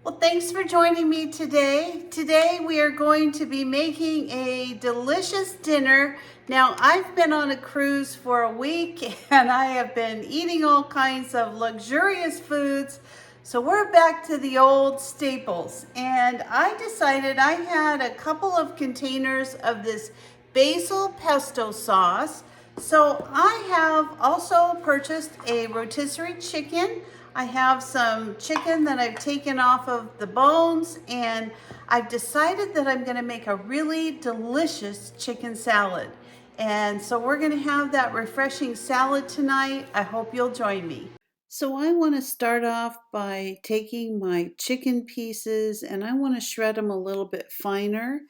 Well, thanks for joining me today. Today we are going to be making a delicious dinner. Now, I've been on a cruise for a week and I have been eating all kinds of luxurious foods. So we're back to the old staples. And I decided I had a couple of containers of this basil pesto sauce. So I have also purchased a rotisserie chicken. I have some chicken that I've taken off of the bones, and I've decided that I'm gonna make a really delicious chicken salad. And so we're gonna have that refreshing salad tonight. I hope you'll join me. So I wanna start off by taking my chicken pieces and I wanna shred them a little bit finer.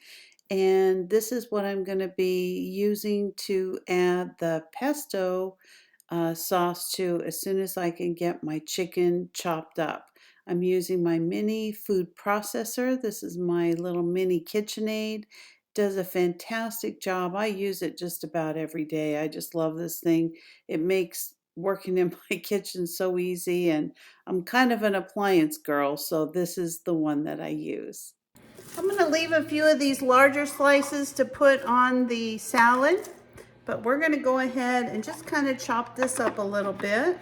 And this is what I'm gonna be using to add the pesto sauce to as soon as I can get my chicken chopped up. I'm using my mini food processor. This is my little mini KitchenAid. Does a fantastic job. I use it just about every day. I just love this thing. It makes working in my kitchen so easy, and I'm kind of an appliance girl, so this is the one that I use. I'm going to leave a few of these larger slices to put on the salad. But we're gonna go ahead and just kind of chop this up a little bit.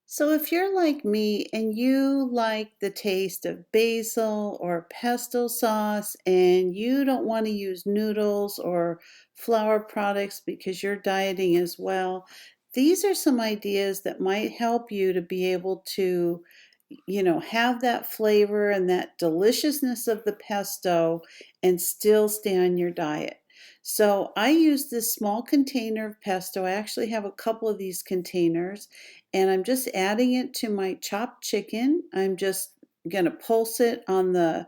So if you're like me and you like the taste of basil or pesto sauce and you don't want to use noodles or flour products because you're dieting as well, these are some ideas that might help you to be able to have that flavor and that deliciousness of the pesto and still stay on your diet. So I use this small container of pesto. I actually have a couple of these containers, and I'm just adding it to my chopped chicken. I'm just going to pulse it on the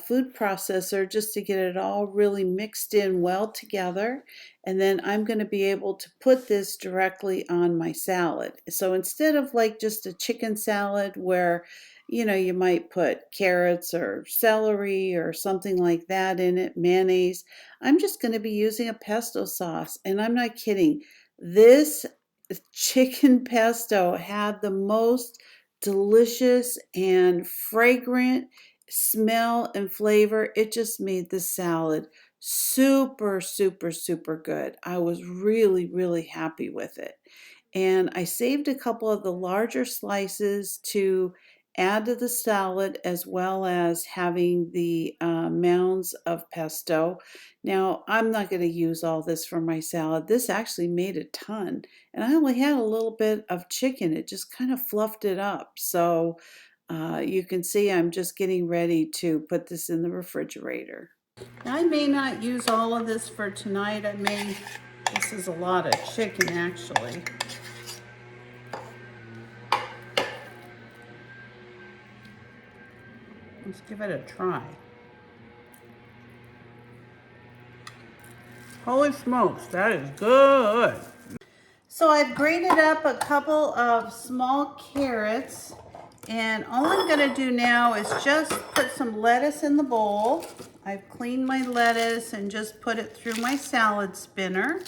food processor just to get it all really mixed in well together. And then I'm going to be able to put this directly on my salad. So instead of like just a chicken salad where you might put carrots or celery or something like that in it, mayonnaise, I'm just going to be using a pesto sauce. And I'm not kidding. This chicken pesto had the most delicious and fragrant smell and flavor. It just made the salad super, super, super good. I was really, really happy with it. And I saved a couple of the larger slices to add to the salad, as well as having the mounds of pesto. Now, I'm not going to use all this for my salad. This actually made a ton, and I only had a little bit of chicken. It just kind of fluffed it up. So you can see I'm just getting ready to put this in the refrigerator. Now, I may not use all of this for tonight. This is a lot of chicken actually. Let's give it a try. Holy smokes, that is good. So I've grated up a couple of small carrots, and all I'm gonna do now is just put some lettuce in the bowl. I've cleaned my lettuce and just put it through my salad spinner.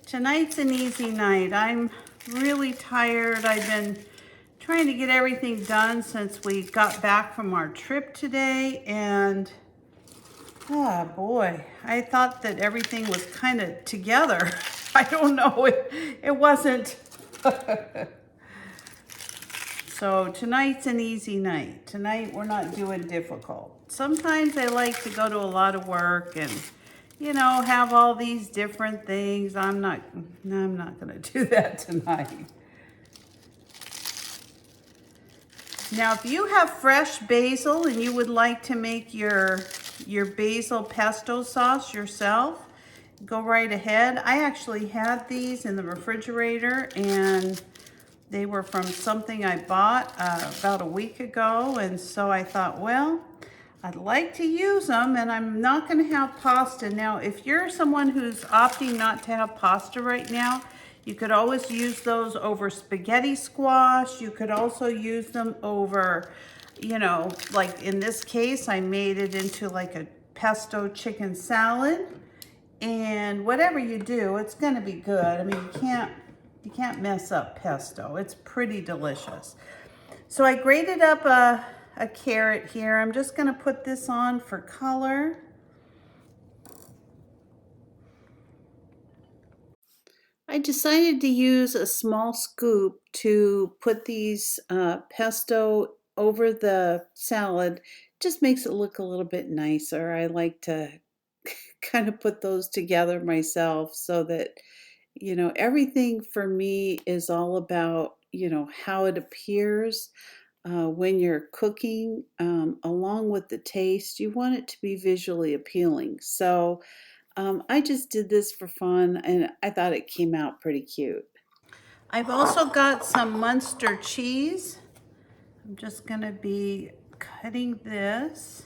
Tonight's an easy night. I'm really tired. I've been trying to get everything done since we got back from our trip today, and oh boy, I thought that everything was kind of together. I don't know, it wasn't. So tonight's an easy night. Tonight we're not doing difficult. Sometimes I like to go to a lot of work and have all these different things. I'm not gonna do that tonight. Now, if you have fresh basil and you would like to make your basil pesto sauce yourself, go right ahead. I actually had these in the refrigerator, and they were from something I bought about a week ago, and so I thought, well, I'd like to use them, and I'm not going to have pasta. Now, if you're someone who's opting not to have pasta right now, you could always use those over spaghetti squash. You could also use them over, like in this case, I made it into like a pesto chicken salad. And whatever you do, it's going to be good. I mean, you can't You can't mess up pesto. It's pretty delicious. So I grated up a carrot here. I'm just gonna put this on for color. I decided to use a small scoop to put these pesto over the salad. Just makes it look a little bit nicer. I like to kind of put those together myself so that, everything for me is all about, how it appears when you're cooking, along with the taste. You want it to be visually appealing. So I just did this for fun and I thought it came out pretty cute. I've also got some Munster cheese. I'm just gonna be cutting this.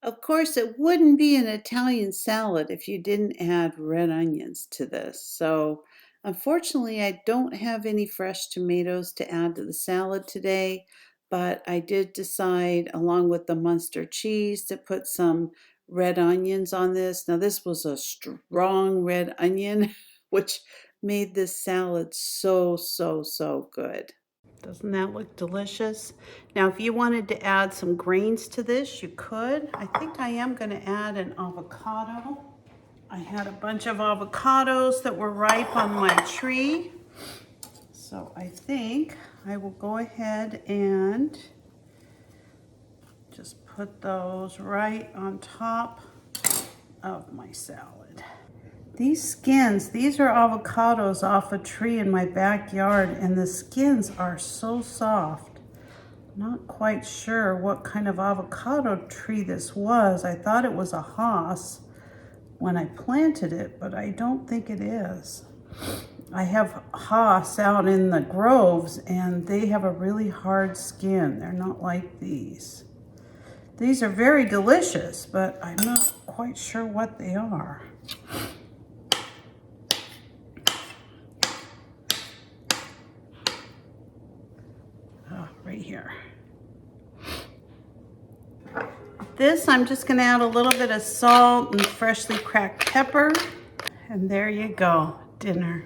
Of course, it wouldn't be an Italian salad if you didn't add red onions to this. So, unfortunately, I don't have any fresh tomatoes to add to the salad today, but I did decide, along with the Munster cheese, to put some red onions on this. Now, this was a strong red onion, which made this salad so, so, so good. Doesn't that look delicious? Now, if you wanted to add some grains to this, you could. I think I am going to add an avocado. I had a bunch of avocados that were ripe on my tree. So I think I will go ahead and just put those right on top of my salad. These skins, these are avocados off a tree in my backyard, and the skins are so soft. Not quite sure what kind of avocado tree this was. I thought it was a Hass when I planted it, but I don't think it is. I have Hass out in the groves, and they have a really hard skin. They're not like these. These are very delicious, but I'm not quite sure what they are. Right here. This, I'm just gonna add a little bit of salt and freshly cracked pepper. And there you go, dinner.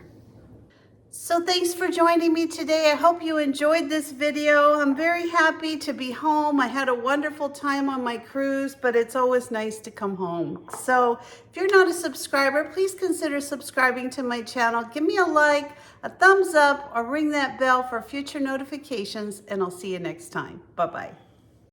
So thanks for joining me today. I hope you enjoyed this video. I'm very happy to be home. I had a wonderful time on my cruise, but it's always nice to come home. So if you're not a subscriber, please consider subscribing to my channel. Give me a like, a thumbs up, or ring that bell for future notifications, and I'll see you next time. Bye-bye.